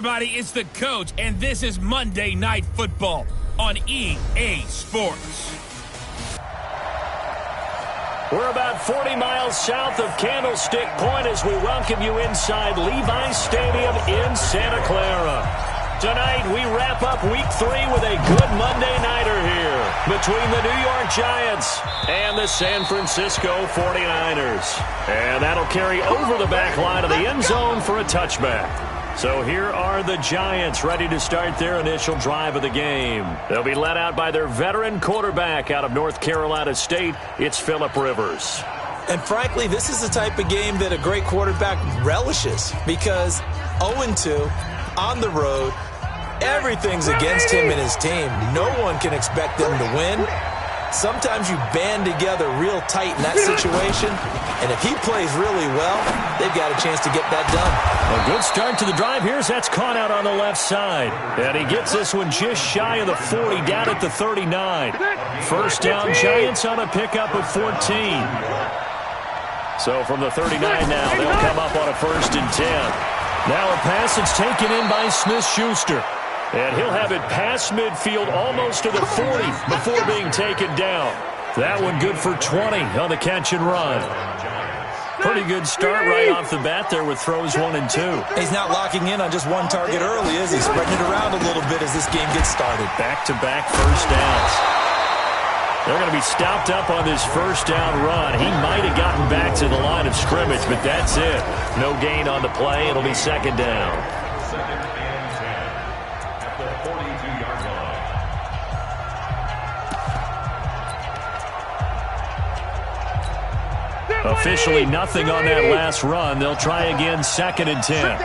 Everybody, it's the coach, and this is Monday Night Football on EA Sports. We're about 40 miles south of Candlestick Point as we welcome you inside Levi's Stadium in Santa Clara. Tonight, we wrap up Week 3 with a good Monday nighter here between the New York Giants and the San Francisco 49ers. And that'll carry over the back line of the end zone for a touchback. So here are the Giants ready to start their initial drive of the game. They'll be led out by their veteran quarterback out of North Carolina State. It's Phillip Rivers. And frankly, this is the type of game that a great quarterback relishes because 0-2 on the road, everything's against him and his team. No one can expect them to win. Sometimes you band together real tight in that situation, and if he plays really well, they've got a chance to get that done. A good start to the drive. Here's that's caught out on the left side. And he gets this one just shy of the 40, down at the 39. First down, Giants on a pickup of 14. So from the 39 now, they'll come up on a 1st and 10. Now a pass that's taken in by Smith-Schuster. And he'll have it past midfield almost to the 40 before being taken down. That one good for 20 on the catch and run. Pretty good start right off the bat there with throws 1 and 2. He's not locking in on just one target early, is he? Spreading it around a little bit as this game gets started. Back-to-back first downs. They're going to be stopped up on this first down run. He might have gotten back to the line of scrimmage, but that's it. No gain on the play. It'll be 2nd down. Officially nothing on that last run. They'll try again, 2nd and 10.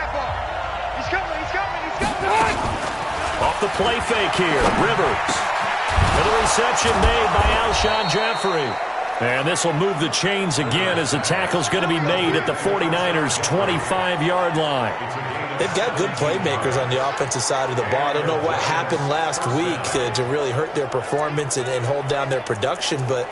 Off the play fake here, Rivers. And the reception made by Alshon Jeffrey. And this will move the chains again as the tackle's going to be made at the 49ers' 25-yard line. They've got good playmakers on the offensive side of the ball. I don't know what happened last week to really hurt their performance and hold down their production, but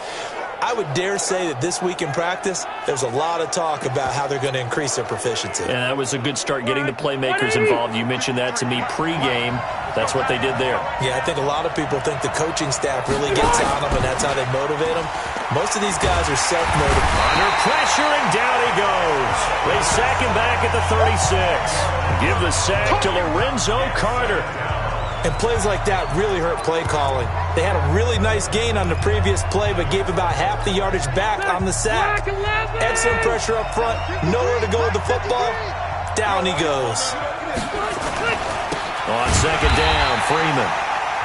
I would dare say that this week in practice, there's a lot of talk about how they're going to increase their proficiency. And that was a good start getting the playmakers involved. You mentioned that to me pregame. That's what they did there. Yeah, I think a lot of people think the coaching staff really gets on them, and that's how they motivate them. Most of these guys are self-motivated. Under pressure, and down he goes. They sack him back at the 36. Give the sack to Lorenzo Carter. And plays like that really hurt play calling. They had a really nice gain on the previous play, but gave about half the yardage back on the sack. Excellent pressure up front. Nowhere to go with the football. Down he goes. On 2nd down, Freeman.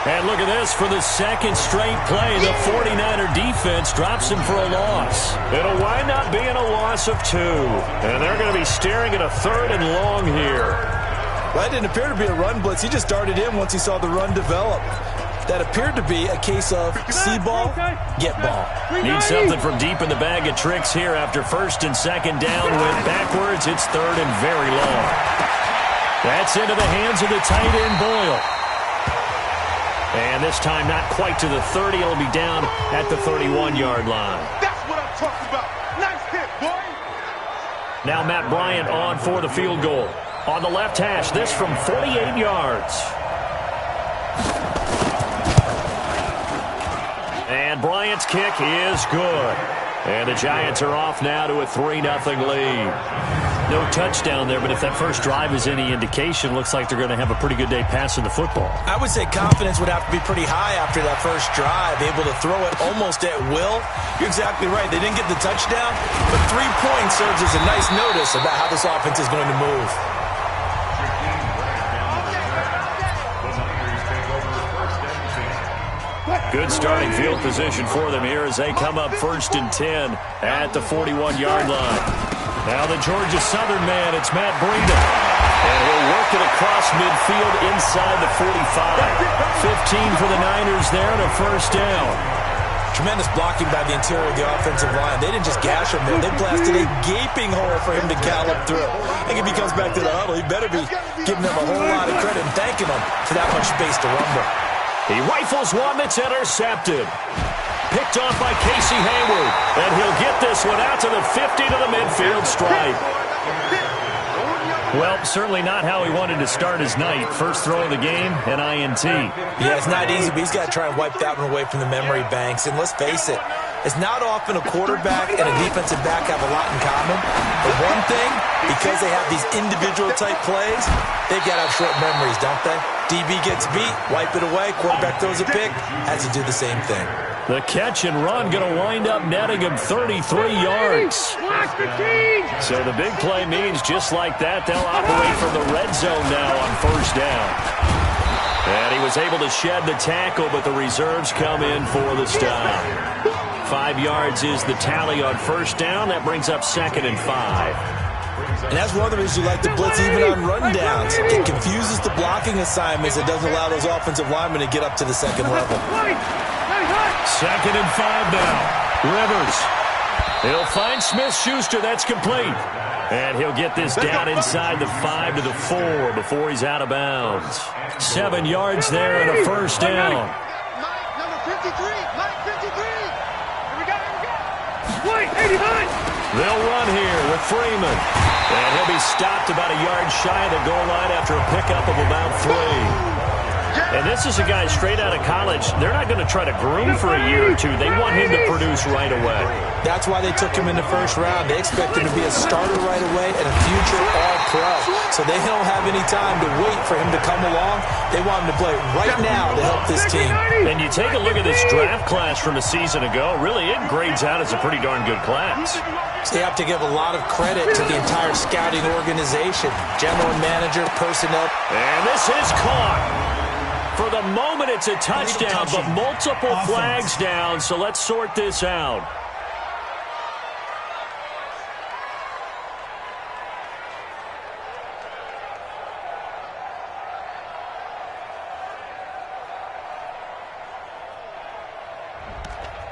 And look at this for the 2nd straight play. The 49er defense drops him for a loss. It'll wind up being a loss of 2. And they're going to be staring at a 3rd and long here. Well, that didn't appear to be a run blitz. He just darted in once he saw the run develop. That appeared to be a case of see ball, get ball. Need something from deep in the bag of tricks here after 1st and 2nd down. Went backwards. It's 3rd and very long. That's into the hands of the tight end, Boyle. And this time not quite to the 30. It'll be down at the 31-yard line. That's what I'm talking about. Nice hit, boy. Now Matt Bryant on for the field goal. On the left hash, this from 48 yards. And Bryant's kick is good. And the Giants are off now to a 3-0 lead. No touchdown there, but if that first drive is any indication, looks like they're going to have a pretty good day passing the football. I would say confidence would have to be pretty high after that first drive, able to throw it almost at will. You're exactly right. They didn't get the touchdown, but 3 points serves as a nice notice about how this offense is going to move. Good starting field position for them here as they come up 1st and 10 at the 41-yard line. Now the Georgia Southern man, it's Matt Breida. And he'll work it across midfield inside the 45. 15 for the Niners there and a 1st down. Tremendous blocking by the interior of the offensive line. They didn't just gash him there. They blasted a gaping hole for him to gallop through. I think if he comes back to the huddle, he better be giving them a whole lot of credit and thanking them for that much space to rumble. He rifles one that's intercepted. Picked off by Casey Hayward. And he'll get this one out to the 50 to the midfield stripe. Well, certainly not how he wanted to start his night. First throw of the game, an INT. Yeah, it's not easy, but he's got to try and wipe that one away from the memory banks. And let's face it, it's not often a quarterback and a defensive back have a lot in common. But one thing, because they have these individual type plays, they've got to have short memories, don't they? DB gets beat, wipe it away, quarterback throws a pick, has to do the same thing. The catch and run going to wind up netting him 33 yards. So the big play means just like that, they'll operate from the red zone now on first down. And he was able to shed the tackle, but the reserves come in for the stop. 5 yards is the tally on first down. That brings up 2nd and 5. And that's one of the reasons you like to blitz even on rundowns. It confuses the blocking assignments. It doesn't allow those offensive linemen to get up to the second level. 2nd and 5 now. Rivers. He'll find Smith-Schuster. That's complete. And he'll get this down inside the 5 to the 4 before he's out of bounds. 7 yards there and a first down. Number 53. Mike 53. Here we go. Wait, 89. They'll run here with Freeman. And he'll be stopped about a yard shy of the goal line after a pickup of about 3. And this is a guy straight out of college. They're not going to try to groom for a year or two. They want him to produce right away. That's why they took him in the first round. They expect him to be a starter right away and a future all-pro. So they don't have any time to wait for him to come along. They want him to play right now to help this team. And you take a look at this draft class from a season ago. Really, it grades out as a pretty darn good class. So they have to give a lot of credit to the entire scouting organization, general manager, personnel. And this is caught. For the moment, it's a touchdown, but multiple flags down, so let's sort this out.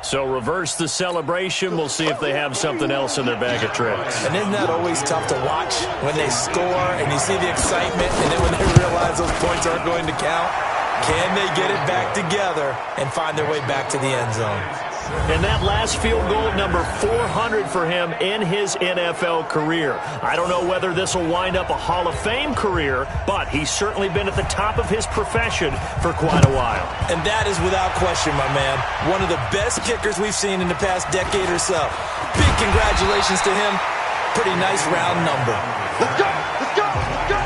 So reverse the celebration. We'll see if they have something else in their bag of tricks. And isn't that always tough to watch when they score and you see the excitement, and then when they realize those points aren't going to count? Can they get it back together and find their way back to the end zone? And that last field goal, number 400 for him in his NFL career. I don't know whether this will wind up a Hall of Fame career, but he's certainly been at the top of his profession for quite a while. And that is without question, my man, one of the best kickers we've seen in the past decade or so. Big congratulations to him. Pretty nice round number. Let's go. Let's go. Let's go.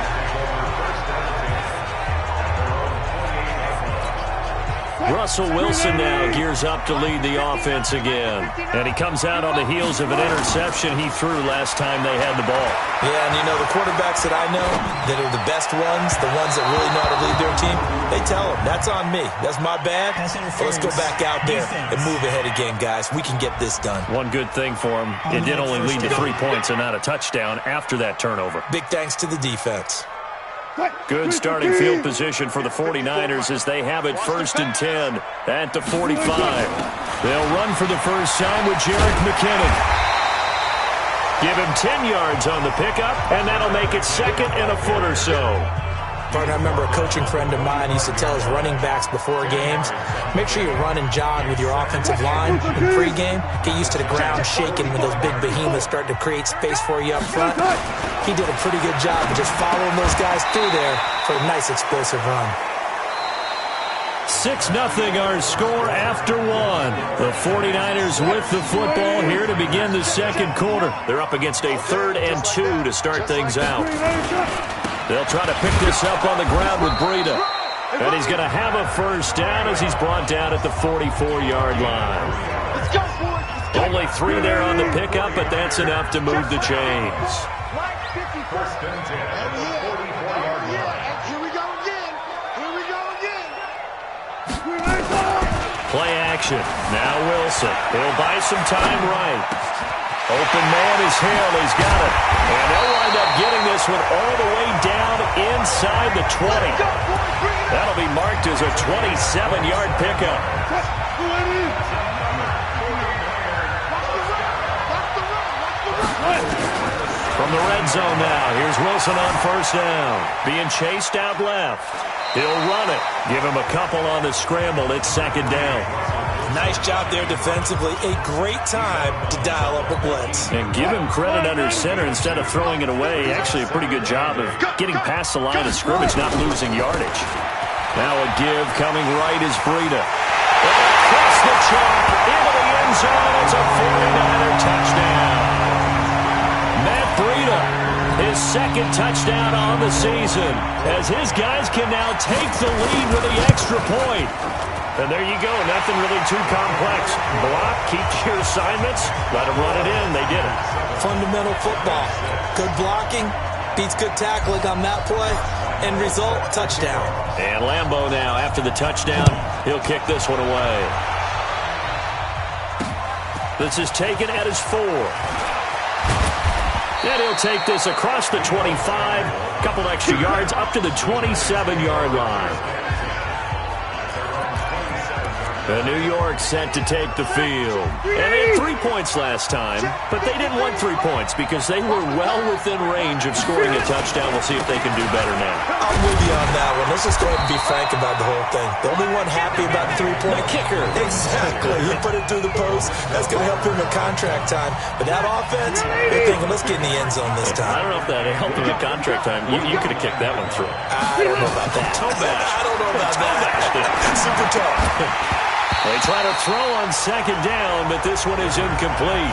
Russell Wilson now gears up to lead the offense again. And he comes out on the heels of an interception he threw last time they had the ball. Yeah, and you know, the quarterbacks that I know that are the best ones, the ones that really know how to lead their team, they tell them, that's on me. That's my bad. So let's go back out there and move ahead again, guys. We can get this done. One good thing for him, it did only lead to 3 points and not a touchdown after that turnover. Big thanks to the defense. Good starting field position for the 49ers as they have it 1st and 10 at the 45. They'll run for the first time with Jerick McKinnon. Give him 10 yards on the pickup, and that'll make it 2nd and a foot or so. Partner, I remember a coaching friend of mine used to tell his running backs before games, make sure you run and jog with your offensive line in pregame. Get used to the ground shaking when those big behemoths start to create space for you up front. He did a pretty good job of just following those guys through there for a nice explosive run. 6-0 our score after 1. The 49ers with the football here to begin the second quarter. They're up against a 3rd and 2 to start things out. They'll try to pick this up on the ground with Breida. And he's going to have a first down as he's brought down at the 44-yard line. Let's go, boys. Only 3 there on the pickup, but that's enough to move the chains. First and 10 at the 44-yard line. Here we go again. Here we go again. Play action. Now Wilson. He'll buy some time right. Open man is Hill. He's got it. And they'll wind up getting this one all the way down inside the 20. That'll be marked as a 27-yard pickup. From the red zone now, here's Wilson on first down. Being chased out left. He'll run it. Give him a couple on the scramble. It's 2nd down. Nice job there defensively. A great time to dial up a blitz. And give him credit under center instead of throwing it away. Actually, a pretty good job of getting past the line of scrimmage, not losing yardage. Now a give coming right is Breida. Across the chalk into the end zone. It's a 49er touchdown. Matt Breida, his second touchdown on the season, as his guys can now take the lead with the extra point. And there you go, nothing really too complex. Block, keep your assignments, let them run it in. They did it. Fundamental football. Good blocking beats good tackling on that play. End result, touchdown. And Lambeau now, after the touchdown, he'll kick this one away. This is taken at his 4. And he'll take this across the 25, couple extra yards up to the 27-yard line. And New York set to take the field. And they had 3 points last time, but they didn't want 3 points because they were well within range of scoring a touchdown. We'll see if they can do better now. I'm with you on that one. Let's just go ahead and be frank about the whole thing. The only one happy about the 3-point kicker. Exactly. He put it through the post. That's going to help him in contract time. But that offense, they're thinking, let's get in the end zone this time. I don't know if that helped him in contract time. You could have kicked that one through. I don't know about that. Toe-bash. I don't know about that. Super tough. They try to throw on second down, but this one is incomplete.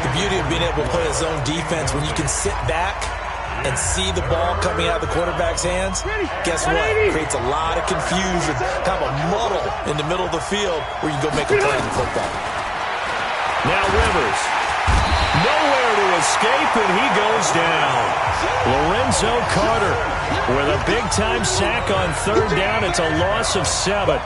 The beauty of being able to play a zone defense when you can sit back and see the ball coming out of the quarterback's hands, guess what? It creates a lot of confusion, kind of a muddle in the middle of the field where you go make a play in football. Now Rivers. Nowhere to escape, and he goes down. Lorenzo Carter with a big-time sack on third down. It's a loss of 7.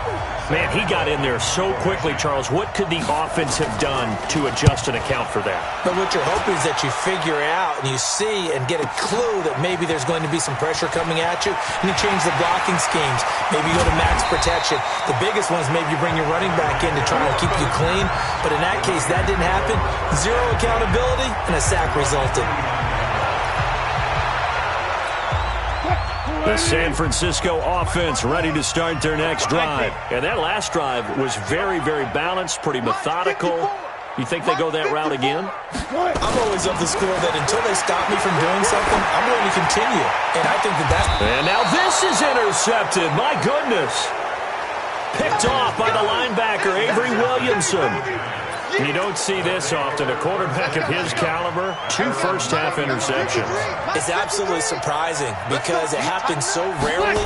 Man, he got in there so quickly, Charles. What could the offense have done to adjust and account for that? But what you're hoping is that you figure out and you see and get a clue that maybe there's going to be some pressure coming at you, and you change the blocking schemes. Maybe you go to max protection. The biggest one is maybe you bring your running back in to try and keep you clean. But in that case, that didn't happen. Zero accountability, and a sack resulted. The San Francisco offense ready to start their next drive. And that last drive was very, very balanced, pretty methodical. You think they go that route again? I'm always of the school that until they stop me from doing something, I'm going to continue. And I think that And now this is intercepted. My goodness. Picked off by the linebacker, Avery Williamson. You don't see this often. A quarterback of his caliber, 2 first-half interceptions. It's absolutely surprising because it happens so rarely.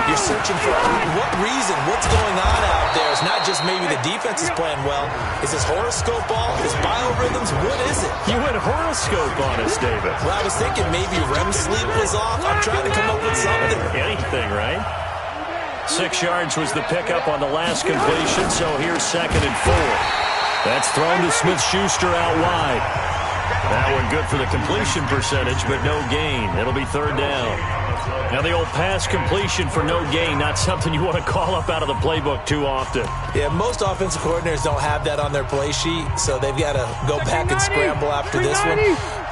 You're searching for what reason, what's going on out there. It's not just maybe the defense is playing well. Is this horoscope ball? Is biorhythms? What is it? You went horoscope on us, David. Well, I was thinking maybe REM sleep was off. I'm trying to come up with something. Anything, right? 6 yards was the pickup on the last completion, so here's 2nd and 4. That's thrown to Smith-Schuster out wide. That one good for the completion percentage, but no gain. It'll be 3rd down. Now the old pass completion for no gain, not something you want to call up out of the playbook too often. Yeah, most offensive coordinators don't have that on their play sheet, so they've got to go back and scramble after this one.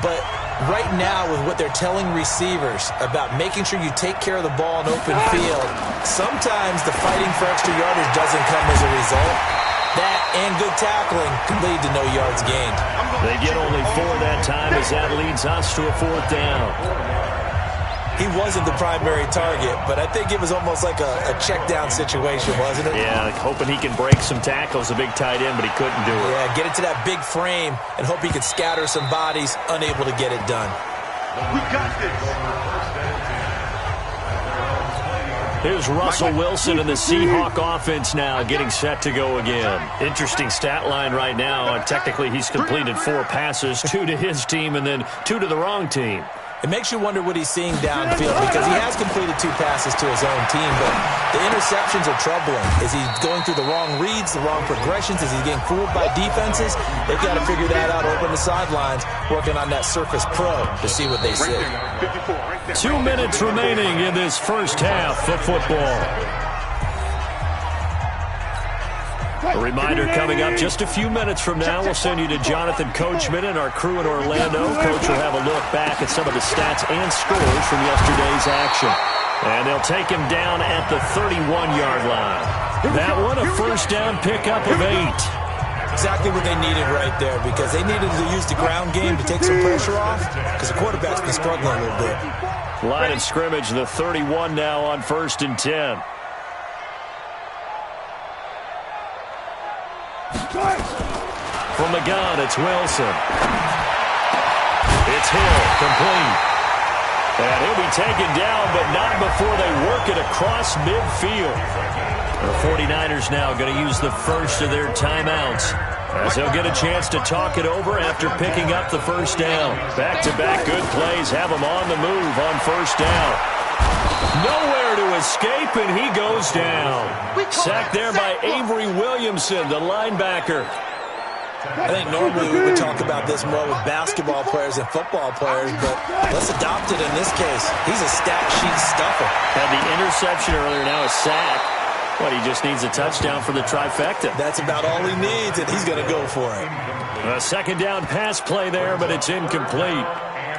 But right now, with what they're telling receivers about making sure you take care of the ball in open field, sometimes the fighting for extra yardage doesn't come as a result. That and good tackling can lead to no yards gained. They get only 4 that time as that leads us to a 4th down. He wasn't the primary target, but I think it was almost like a check down situation, wasn't it? Yeah, hoping he can break some tackles, a big tight end, but he couldn't do it. Yeah, get it to that big frame and hope he could scatter some bodies, unable to get it done. We got this. Here's Russell Wilson and the Seahawk offense now getting set to go again. Interesting stat line right now. Technically, he's completed 4 passes, 2 to his team and then 2 to the wrong team. It makes you wonder what he's seeing downfield because he has completed 2 passes to his own team, but the interceptions are troubling. Is he going through the wrong reads, the wrong progressions? Is he getting fooled by defenses? They've got to figure that out over on the sidelines, working on that Surface Pro to see what they see. 2 minutes remaining in this first half of football. A reminder coming up just a few minutes from now. We'll send you to Jonathan Coachman and our crew in Orlando. Coach will have a look back at some of the stats and scores from yesterday's action. And they'll take him down at the 31-yard line. That one, a first down pickup of 8. Exactly what they needed right there, because they needed to use the ground game to take some pressure off, because the quarterback's been struggling a little bit. Line of scrimmage, the 31 now on 1st and 10. From the gun, it's Wilson. It's Hill, complete. And he'll be taken down, but not before they work it across midfield. The 49ers now going to use the first of their timeouts, as they'll get a chance to talk it over after picking up the first down. Back-to-back good plays have them on the move on first down. Nowhere to escape, and he goes down. Sacked there by Avery Williamson, the linebacker. I think normally we would talk about this more with basketball players and football players, but let's adopt it in this case. He's a stat sheet stuffer. Had the interception earlier, now a sack. What, he just needs a touchdown for the trifecta. That's about all he needs, and he's going to go for it. A second down pass play there, but it's incomplete.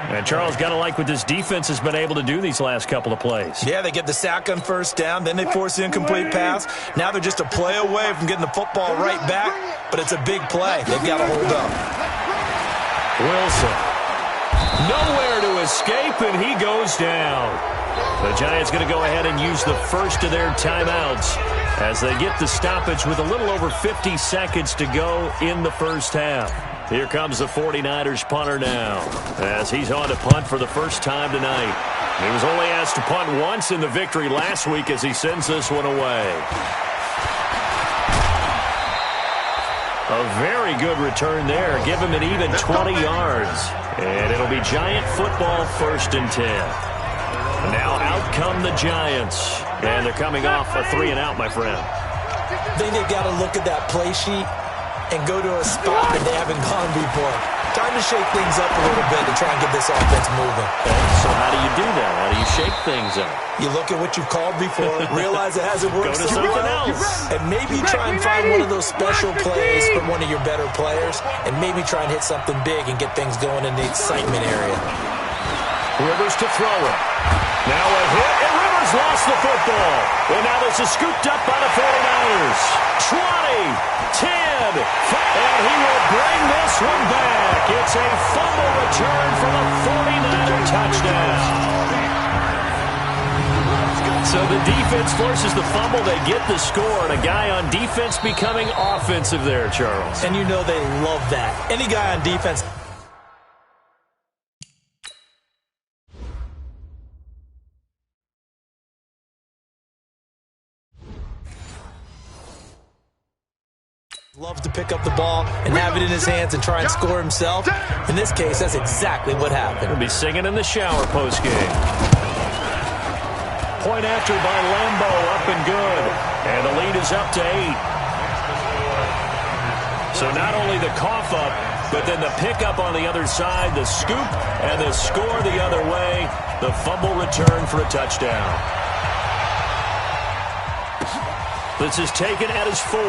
And Charles, got to like what this defense has been able to do these last couple of plays. Yeah, they get the sack on first down, then they force the incomplete pass. Now they're just a play away from getting the football right back, but it's a big play. They've got to hold up. Wilson. Nowhere to escape, and he goes down. The Giants going to go ahead and use the first of their timeouts as they get the stoppage with a little over 50 seconds to go in the first half. Here comes the 49ers punter now, as he's on to punt for the first time tonight. He was only asked to punt once in the victory last week as he sends this one away. A very good return there. Give him an even 20 yards. And it'll be Giant football, 1st and 10. Now out come the Giants. And they're coming off a 3-and-out, my friend. I think they've got to look at that play sheet and go to a spot that they haven't gone before. Time to shake things up a little bit to try and get this offense moving. So how do you do that? How do you shake things up? You look at what you've called before, realize it hasn't worked Go to something else. and maybe try and find one of those special plays from one of your better players, and maybe try and hit something big and get things going in the excitement area. Rivers to throw it. Now a hit, and Rivers lost the football. And now this is scooped up by the 49ers. 20, 10, and he will bring this one back. It's a fumble return for the 49er touchdown. So the defense forces the fumble. They get the score, and a guy on defense becoming offensive there, Charles. And you know they love that. Any guy on defense loves to pick up the ball and have it in his hands and try and score himself. In this case, that's exactly what happened. He'll be singing in the shower postgame. Point after by Lambo, up and good. And the lead is up to 8. So not only the cough up, but then the pickup on the other side, the scoop, and the score the other way. The fumble return for a touchdown. This is taken at his 4.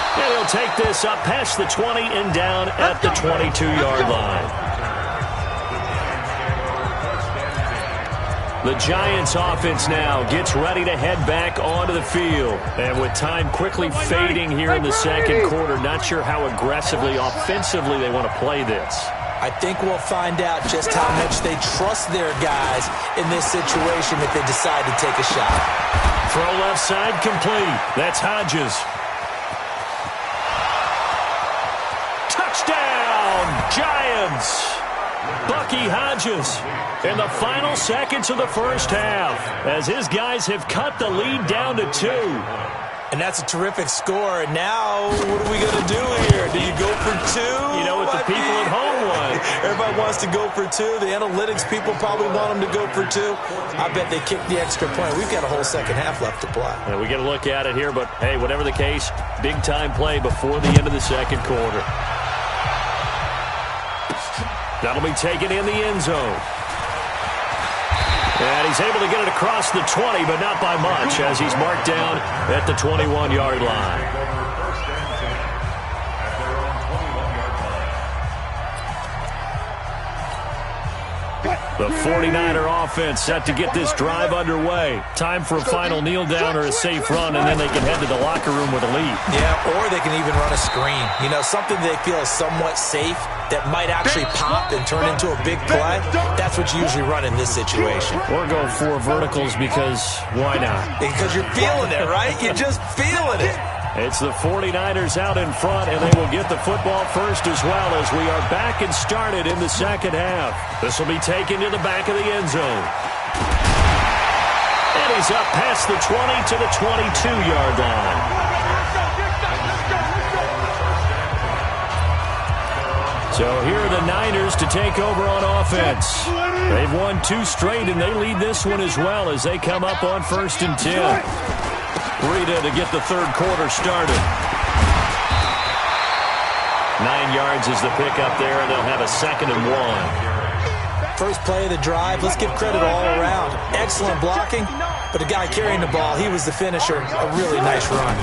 And he'll take this up past the 20 and down at the 22-yard line. The Giants offense now gets ready to head back onto the field. And with time quickly fading here in the second quarter, not sure how aggressively, offensively they want to play this. I think we'll find out just how much they trust their guys in this situation if they decide to take a shot. Throw left side complete. That's Hodges. Touchdown, Giants. Bucky Hodges in the final seconds of the first half as his guys have cut the lead down to 2. And that's a terrific score. And now, what are we going to do here? Do you go for 2? You know what the people at home want. Everybody wants to go for 2. The analytics people probably want them to go for 2. I bet they kick the extra point. We've got a whole second half left to play. We get a look at it here, but hey, whatever the case, big-time play before the end of the second quarter. That'll be taken in the end zone. And he's able to get it across the 20, but not by much, as he's marked down at the 21-yard line. The 49er offense set to get this drive underway. Time for a final kneel down or a safe run, and then they can head to the locker room with a lead. Yeah, or they can even run a screen. You know, something they feel is somewhat safe that might actually pop and turn into a big play. That's what you usually run in this situation. Or go 4 verticals because why not? Because you're feeling it, right? You're just feeling it. It's the 49ers out in front, and they will get the football first as well as we are back and started in the second half. This will be taken to the back of the end zone. And he's up past the 20 to the 22-yard line. So here are the Niners to take over on offense. They've won 2 straight, and they lead this one as well as they come up on 1st and 10. Rita to get the third quarter started. 9 yards is the pickup there, and they'll have a 2nd and 1. First play of the drive, let's give credit all around. Excellent blocking, but the guy carrying the ball, he was the finisher. A really nice run.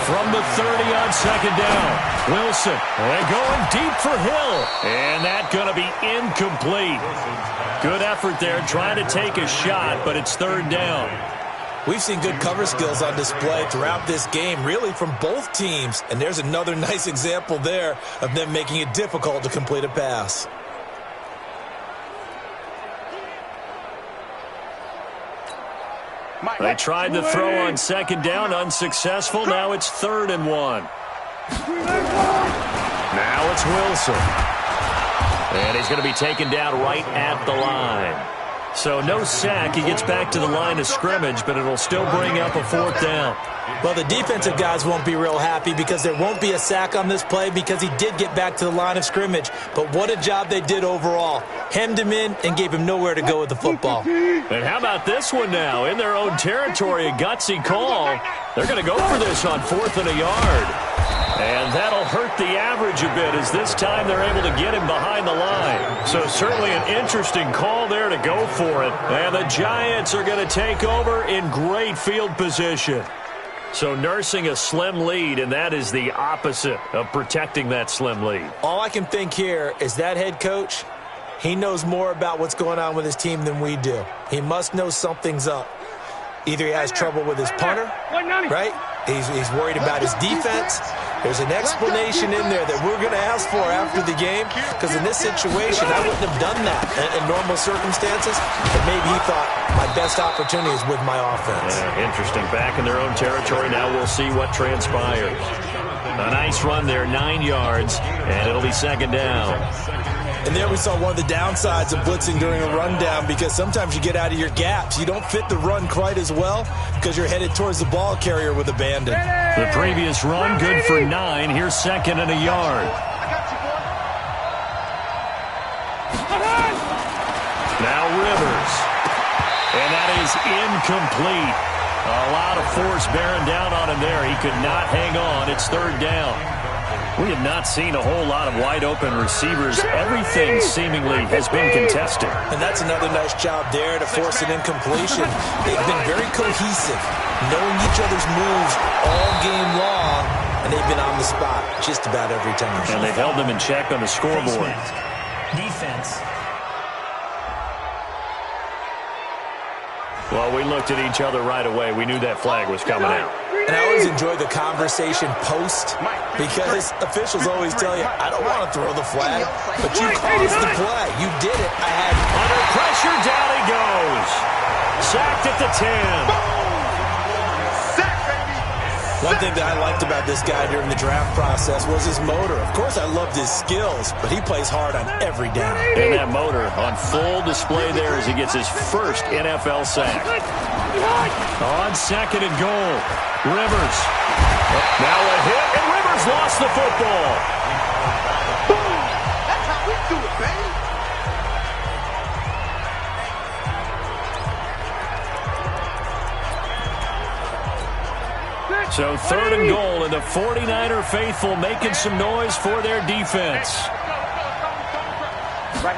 From the 30 on 2nd down, Wilson, and going deep for Hill. And that's going to be incomplete. Good effort there, trying to take a shot, but it's 3rd down. We've seen good cover skills on display throughout this game, really from both teams. And there's another nice example there of them making it difficult to complete a pass. They tried to throw on 2nd down, unsuccessful. Now it's 3rd and 1. Now it's Wilson. And he's going to be taken down right at the line. So no sack. He gets back to the line of scrimmage, but it'll still bring up a 4th down. Well, the defensive guys won't be real happy because there won't be a sack on this play because he did get back to the line of scrimmage. But what a job they did overall. Hemmed him in and gave him nowhere to go with the football. And how about this one now? In their own territory, a gutsy call. They're going to go for this on 4th and a yard. And that'll hurt the average a bit as this time they're able to get him behind the line. So certainly an interesting call there to go for it. And the Giants are going to take over in great field position. So nursing a slim lead, and that is the opposite of protecting that slim lead. All I can think here is that head coach, he knows more about what's going on with his team than we do. He must know something's up. Either he has trouble with his punter, right? He's worried about his defense. There's an explanation in there that we're going to ask for after the game, because in this situation, I wouldn't have done that in normal circumstances, but maybe he thought my best opportunity is with my offense. Yeah, interesting. Back in their own territory. Now we'll see what transpires. A nice run there, 9 yards, and it'll be 2nd down. And there we saw one of the downsides of blitzing during a rundown, because sometimes you get out of your gaps. You don't fit the run quite as well because you're headed towards the ball carrier with abandon. The previous run, good for 9. Here's 2nd and a yard. Now Rivers. And that is incomplete. A lot of force bearing down on him there. He could not hang on. It's 3rd down. We have not seen a whole lot of wide-open receivers. Everything seemingly has been contested. And that's another nice job there to force an incompletion. They've been very cohesive, knowing each other's moves all game long, and they've been on the spot just about every time. And they've held them in check on the scoreboard. Defense. Well, we looked at each other right away. We knew that flag was coming out. And I always enjoy the conversation post, because officials always tell you, I don't want to throw the flag, but you caused the play. You did it. Under pressure, down he goes. Sacked at the 10. One thing that I liked about this guy during the draft process was his motor. Of course, I loved his skills, but he plays hard on every down. And that motor on full display there as he gets his first NFL sack. On 2nd and goal, Rivers. Now a hit, and Rivers lost the football. That's how we do it, baby. So 3rd and goal, and the 49er faithful making some noise for their defense. From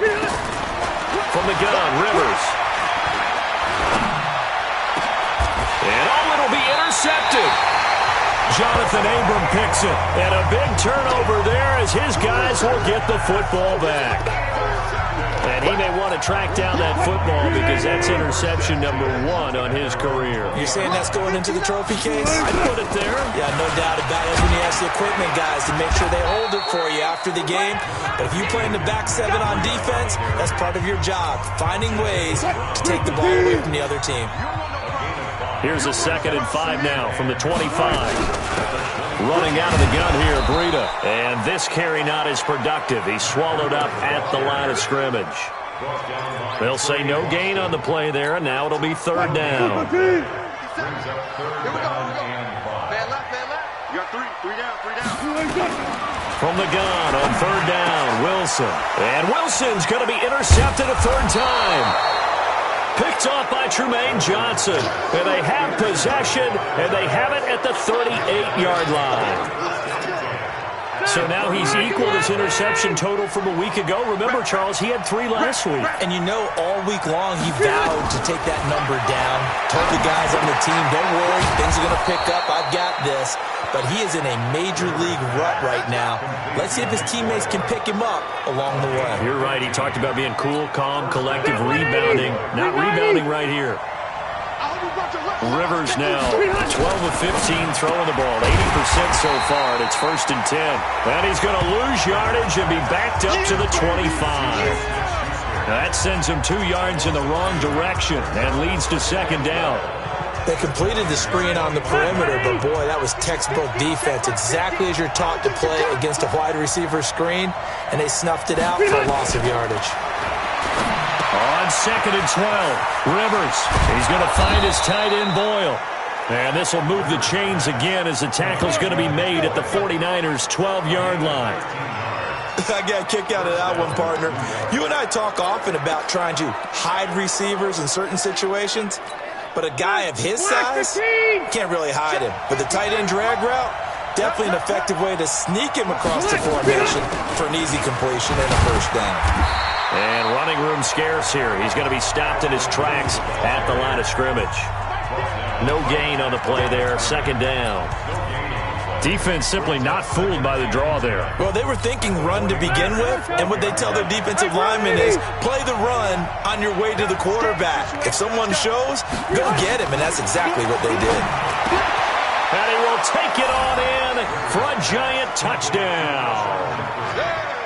the gun, Rivers. And it'll be intercepted. Jonathan Abram picks it. And a big turnover there as his guys will get the football back. And he may want to track down that football because that's interception number 1 on his career. You're saying that's going into the trophy case? I'd put it there. Yeah, no doubt about it. When you ask the equipment guys to make sure they hold it for you after the game. But if you play in the back 7 on defense, that's part of your job, finding ways to take the ball away from the other team. Here's a 2nd and 5 now from the 25. Running out of the gun here, Breida. And this carry not as productive. He's swallowed up at the line of scrimmage. They'll say no gain on the play there, and now it'll be 3rd down. Here we go. Man left. You got 3 down. From the gun on 3rd down, Wilson. And Wilson's going to be intercepted a 3rd time. Picked off by Trumaine Johnson. And they have possession, and they have it at the 38-yard line. So now he's equaled his interception total from a week ago. Remember, Charles, he had 3 last week. And you know, all week long he vowed to take that number down. Told the guys on the team, don't worry, things are going to pick up. I've got this. But he is in a major league rut right now. Let's see if his teammates can pick him up along the way. You're right. He talked about being cool, calm, collective, rebounding. Not rebounding right here. Rivers now 12 of 15 throwing the ball, 80% so far, and it's 1st and 10. And he's going to lose yardage and be backed up to the 25. That sends him 2 yards in the wrong direction and leads to 2nd down. They completed the screen on the perimeter, but boy, that was textbook defense. Exactly as you're taught to play against a wide receiver screen, and they snuffed it out for a loss of yardage. On 2nd and 12, Rivers. He's going to find his tight end, Boyle. And this will move the chains again as the tackle's going to be made at the 49ers' 12-yard line. I got a kick out of that one, partner. You and I talk often about trying to hide receivers in certain situations, but a guy of his size can't really hide him. But the tight end drag route, definitely an effective way to sneak him across the formation for an easy completion and a 1st down. And running room scarce here. He's going to be stopped in his tracks at the line of scrimmage. No gain on the play there. 2nd down. Defense simply not fooled by the draw there. Well, they were thinking run to begin with, and what they tell their defensive linemen is play the run on your way to the quarterback. If someone shows, go get him, and that's exactly what they did. And he will take it on in for a giant touchdown.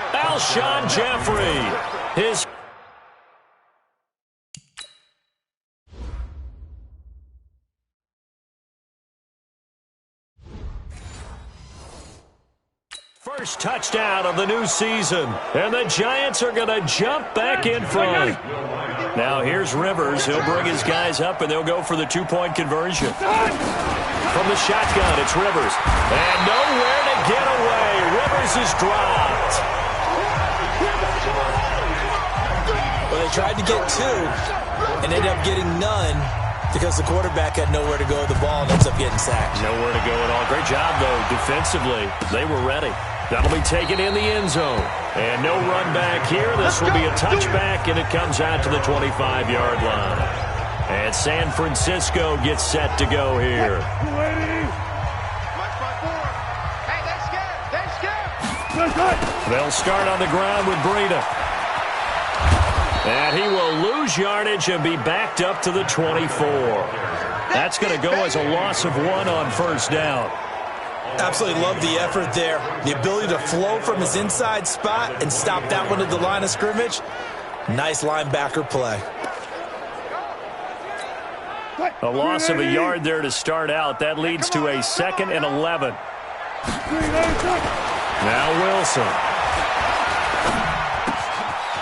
Alshon Jeffrey. His first touchdown of the new season. And the Giants are going to jump back in front. Now here's Rivers. He'll bring his guys up, and they'll go for the 2-point conversion. From the shotgun, it's Rivers. And nowhere to get away. Rivers is dropped. Well, they tried to get 2 and ended up getting none because the quarterback had nowhere to go with the ball and ends up getting sacked. Nowhere to go at all. Great job, though, defensively. They were ready. That'll be taken in the end zone. And no run back here. This will be a touchback, and it comes out to the 25-yard line. And San Francisco gets set to go here. They'll start on the ground with Breida. And he will lose yardage and be backed up to the 24. That's going to go as a loss of 1 on 1st down. Absolutely love the effort there. The ability to flow from his inside spot and stop that one at the line of scrimmage. Nice linebacker play. A loss of a yard there to start out. That leads to a 2nd and 11. Now Wilson.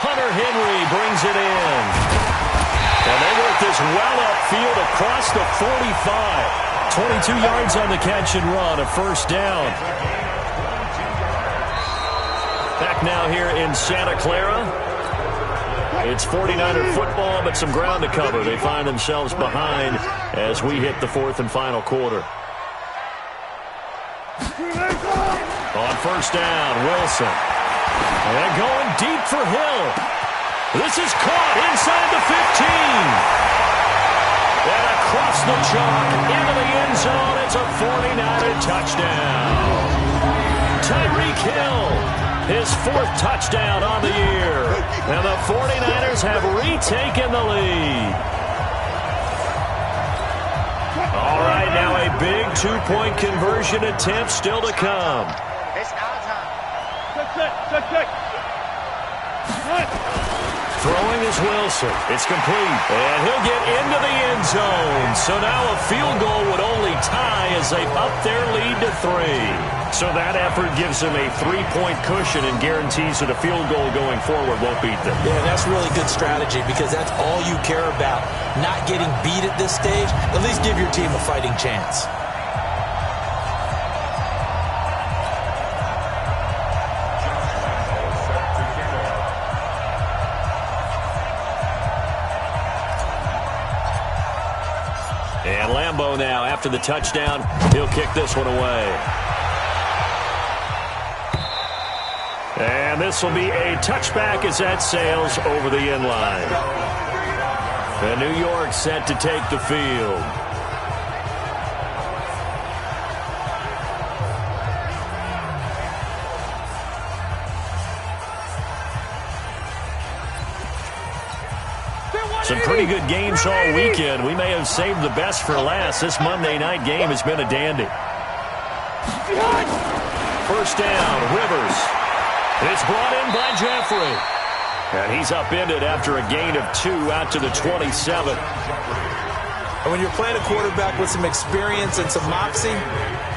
Hunter Henry brings it in. And they work this well upfield across the 45. 22 yards on the catch and run, a 1st down. Back now here in Santa Clara. It's 49er football, but some ground to cover. They find themselves behind as we hit the 4th and final quarter. On 1st down, Wilson. And going deep for Hill. This is caught inside the 15. And across the chalk into the end zone. It's a 49er touchdown. Tyreek Hill His 4th touchdown on the year. And the 49ers have retaken the lead. All right, now a big 2-point conversion attempt still to come. Throwing is Wilson. It's complete. And he'll get into the end zone. So now a field goal would only tie as they up their lead to 3. So that effort gives them a 3-point cushion and guarantees that a field goal going forward won't beat them. Yeah, that's really good strategy because that's all you care about. Not getting beat at this stage. At least give your team a fighting chance. And Lambeau now, after the touchdown, he'll kick this one away. And this will be a touchback as that sails over the end line. And New York set to take the field. Some pretty good games all weekend. We may have saved the best for last. This Monday night game has been a dandy. First down, Rivers. It's brought in by Jeffrey. And he's upended after a gain of 2 out to the 27. And when you're playing a quarterback with some experience and some moxie,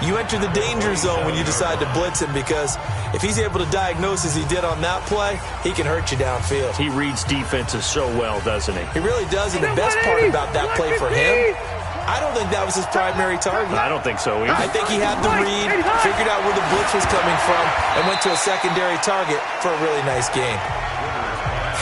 you enter the danger zone when you decide to blitz him because if he's able to diagnose as he did on that play, he can hurt you downfield. He reads defenses so well, doesn't he? He really does, and the best part about that play for him, I don't think that was his primary target. I don't think so either. I think he had the read, figured out where the blitz was coming from, and went to a secondary target for a really nice game.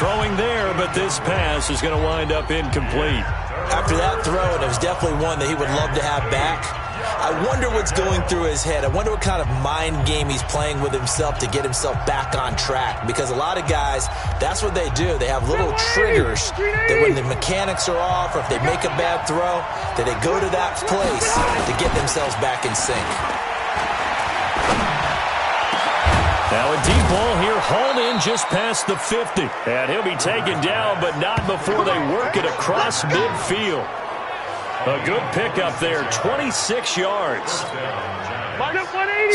Throwing there, but this pass is going to wind up incomplete. After that throw, and it was definitely one that he would love to have back, I wonder what's going through his head. I wonder what kind of mind game he's playing with himself to get himself back on track. Because a lot of guys, that's what they do. They have little triggers that when the mechanics are off or if they make a bad throw, that they go to that place to get themselves back in sync. Now a deep ball here, hauled in just past the 50. And he'll be taken down, but not before they work it across midfield. A good pickup there, 26 yards.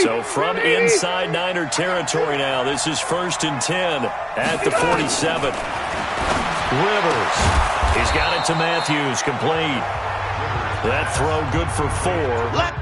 So from inside Niner territory now, this is 1st and 10 at the 47. Rivers, he's got it to Matthews, complete. That throw good for 4.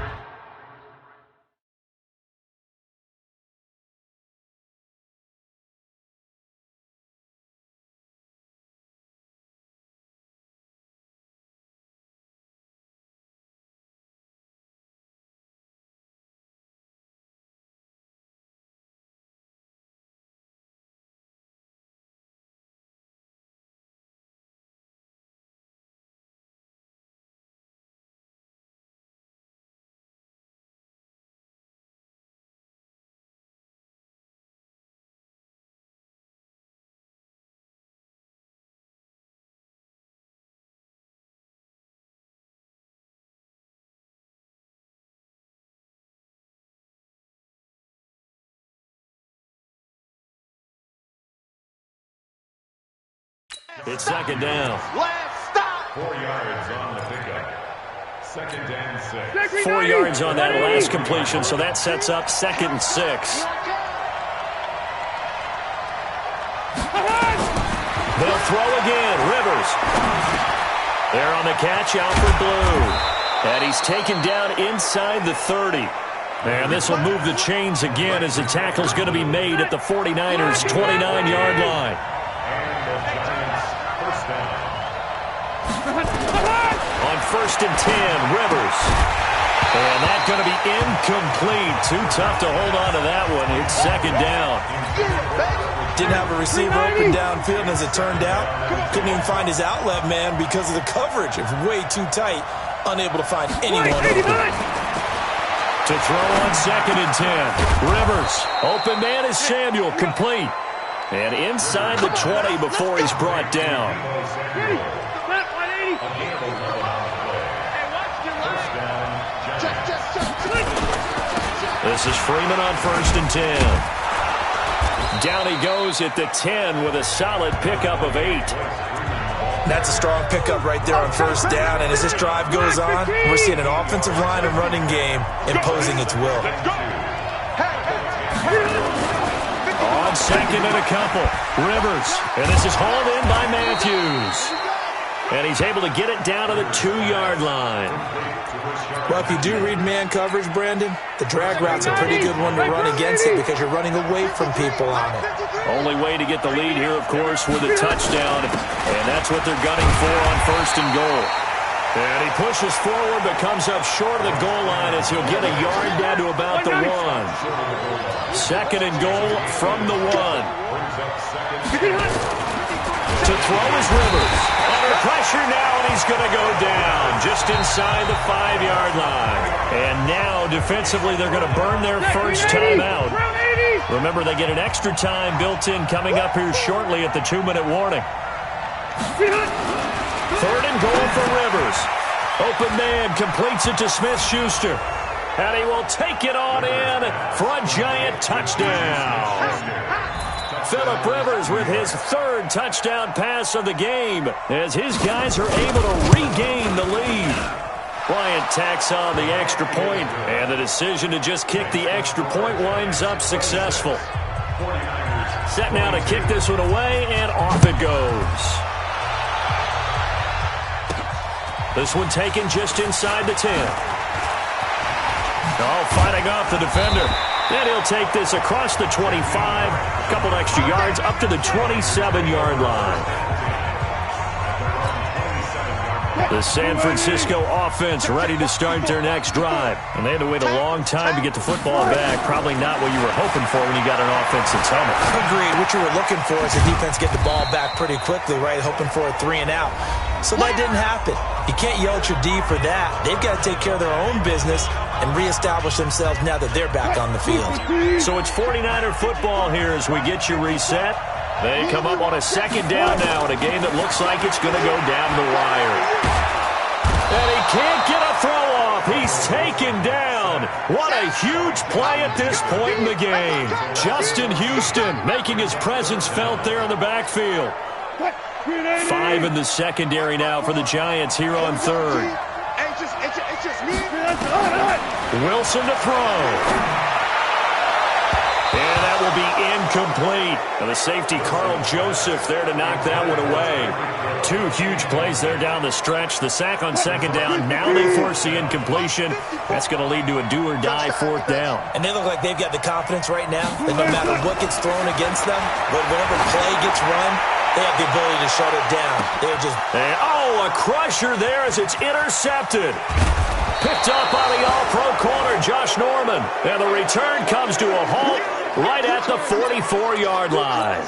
It's 2nd down. Last stop. 4 yards on the pickup. 2nd and 6. 4 yards on that last completion, so that sets up 2nd and 6. They'll throw again. Rivers. There on the catch, Alfred Blue. And he's taken down inside the 30. And this will move the chains again as the tackle's going to be made at the 49ers' 29-yard line. On 1st and 10, Rivers. And that's going to be incomplete. Too tough to hold on to that one. It's 2nd down. Didn't have a receiver open downfield, and as it turned out, couldn't even find his outlet man because of the coverage. It was way too tight, unable to find anyone open. To throw on 2nd and 10. Rivers. Open man is Samuel. Complete. And inside the 20 before he's brought down. This is Freeman on 1st and 10. Down he goes at the 10 with a solid pickup of 8. That's a strong pickup right there on first down. And as this drive goes on, we're seeing an offensive line and running game imposing its will. On second and a couple, Rivers. And this is hauled in by Matthews. And he's able to get it down to the 2-yard line. Well, if you do read man coverage, Brandon, the drag route's a pretty good one to run against it because you're running away from people on it. Only way to get the lead here, of course, with a touchdown. And that's what they're gunning for on first and goal. And he pushes forward but comes up short of the goal line as he'll get a yard down to about the 1. Second and goal from the 1. To throw is Rivers. Under pressure now, and he's going to go down just inside the 5-yard line. And now, defensively, they're going to burn their first timeout. Remember, they get an extra time built in coming up here shortly at the 2-minute warning. Third and goal for Rivers. Open man completes it to Smith-Schuster. And he will take it on in for a giant touchdown. Phillip Rivers with his 3rd touchdown pass of the game as his guys are able to regain the lead. Bryant tacks on the extra point, and the decision to just kick the extra point winds up successful. Set now to kick this one away, and off it goes. This one taken just inside the 10. Oh, fighting off the defender. And he'll take this across the 25, a couple extra yards up to the 27-yard line. The San Francisco offense ready to start their next drive. And they had to wait a long time to get the football back. Probably not what you were hoping for when you got an offense that's humming. Agreed. What you were looking for is the defense get the ball back pretty quickly, right? Hoping for a 3 and out. So that didn't happen. You can't yell at your D for that. They've got to take care of their own business and reestablish themselves now that they're back on the field. So it's 49er football here as we get you reset. They come up on a second down now in a game that looks like it's going to go down the wire. And he can't get a throw off. He's taken down. What a huge play at this point in the game. Justin Houston making his presence felt there in the backfield. 5 in the secondary now for the Giants here on third. Wilson to throw. And that will be incomplete. And the safety, Carl Joseph, there to knock that one away. 2 huge plays there down the stretch. The sack on second down. Now they force the incompletion. That's going to lead to a do-or-die 4th down. And they look like they've got the confidence right now that no matter what gets thrown against them, whatever play gets run, they have the ability to shut it down. They're just... And, oh, a crusher there as it's intercepted. Picked up by the all-pro corner, Josh Norman. And the return comes to a halt right at the 44-yard line.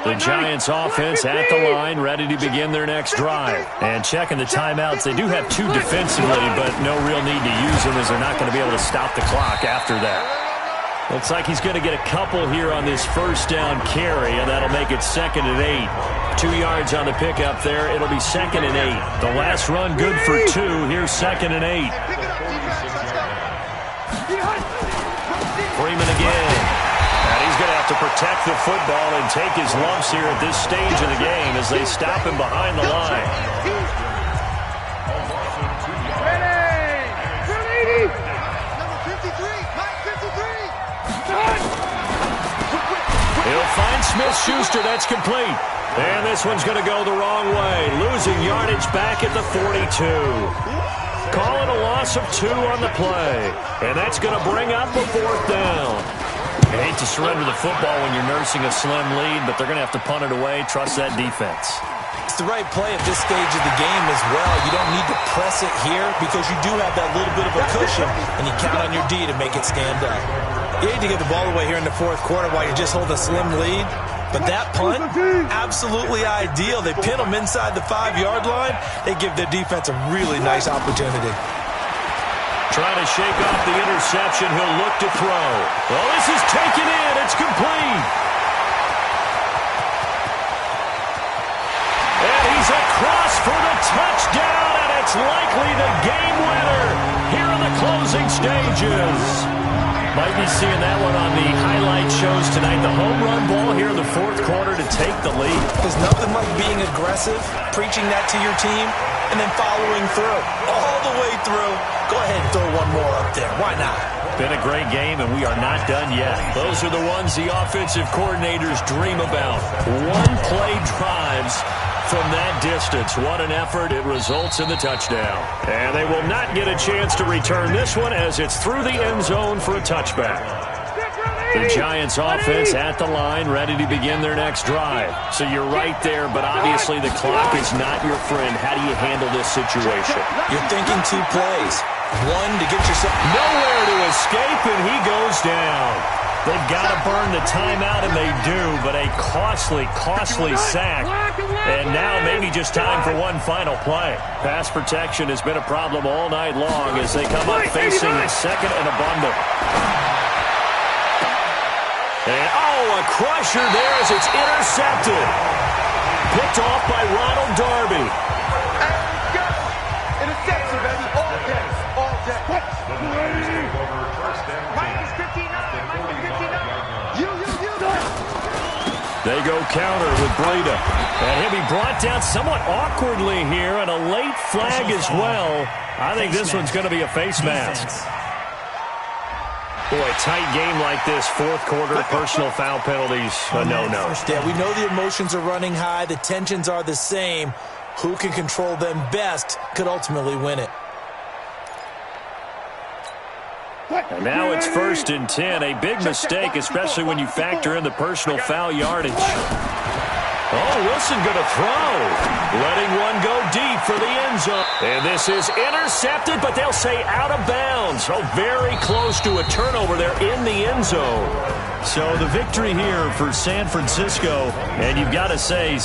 The Giants offense at the line, ready to begin their next drive. And checking the timeouts, they do have 2 defensively, but no real need to use them as they're not going to be able to stop the clock after that. Looks like he's going to get a couple here on this first down carry, and that'll make it 2nd and 8. 2 yards on the pickup there. It'll be 2nd and 8. The last run good for 2. Here's 2nd and 8. Freeman again. And he's going to have to protect the football and take his lumps here at this stage of the game as they stop him behind the line. He'll find Smith-Schuster. That's complete. And this one's going to go the wrong way. Losing yardage back at the 42. Call it a loss of 2 on the play. And that's going to bring up a 4th down. You hate to surrender the football when you're nursing a slim lead, but they're going to have to punt it away. Trust that defense. It's the right play at this stage of the game as well. You don't need to press it here because you do have that little bit of a cushion, and you count on your D to make it stand up. You hate to give the ball away here in the 4th quarter while you just hold a slim lead, but that punt, absolutely ideal. They pin them inside the 5-yard line. They give their defense a really nice opportunity. Trying to shake off the interception. He'll look to throw. Well, this is taken in. It's complete. And he's across for the touchdown, and it's likely the game winner here in the closing stages. Might be seeing that one on the highlight shows tonight. The home run ball here in the fourth quarter to take the lead. There's nothing like being aggressive, preaching that to your team, and then following through. All the way through. Go ahead and throw one more up there. Why not? Been a great game, and we are not done yet. Those are the ones the offensive coordinators dream about. One-play drives from that distance. What an effort. It results in the touchdown. And they will not get a chance to return this one as it's through the end zone for a touchback. The Giants offense at the line, ready to begin their next drive. So you're right there, but obviously the clock is not your friend. How do you handle this situation? You're thinking 2 plays. One to get yourself nowhere to escape, and he goes down. They've got to burn the timeout, and they do, but a costly sack. And now maybe just time for one final play. Pass protection has been a problem all night long as they come up facing a second and a bundle. And, a crusher there as it's intercepted. Picked off by Ronald Darby. Interception, baby. All day. All day. Minus 59. Minus 59. You. They go counter with Breida. And he'll be brought down somewhat awkwardly here, and a late flag as well. I think this one's going to be a face mask. Boy, tight game like this, fourth quarter, personal foul penalties, a no-no. Yeah, we know the emotions are running high. The tensions are the same. Who can control them best could ultimately win it. And now it's 1st and 10. A big mistake, especially when you factor in the personal foul yardage. Wilson going to throw. Letting one go deep for the end zone. And this is intercepted, but they'll say out of bounds. Very close to a turnover there in the end zone. So the victory here for San Francisco, and you've got to say